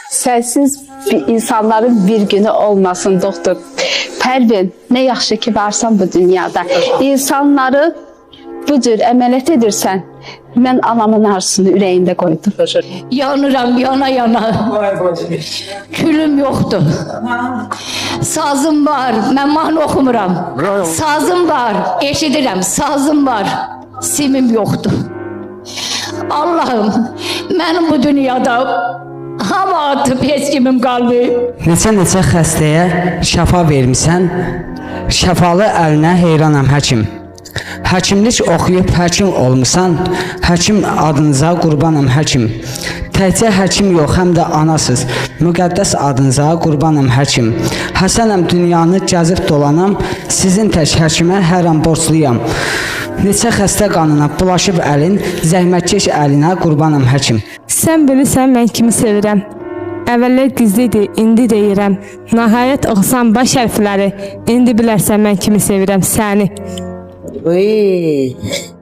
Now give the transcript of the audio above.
Sensiz insanların bir günü olmasın doktor. Pərvin, ne yaxşı ki varsan bu dünyada. İnsanları bu cür əməliyyat edirsən. Mən anamın arzusunu ürəyində qoydum. Yanıram yana yana. Külüm yoktu. Sazım var. Ben mahnı okumuram. Sazım var. Eşidirəm. Sazım var. Simim yoktu. Allah'ım benim bu dünyada hava atıp heç kimim qaldı. Neçə xəstəyə şəfa vermisən, şəfalı əlinə heyranam həkim. Həkimlik oxuyub həkim olmusan, həkim adınıza qurbanam həkim. Təkcə həkim yox, həm də anasız, müqəddəs adınıza qurbanam həkim. Həsənəm dünyanı gəzib dolanam, sizin tək həkimə hər an borcluyam. Neçə xəstə qanına bulaşıb əlin, zəhmətkeş əlinə qurbanam həkim. Sən bilirsən mən kimi sevirəm. Əvvəllər gizlidir, indi deyirəm. Nəhayət oxusan baş hərfləri, indi bilərsən mən kimi sevirəm səni. Uy.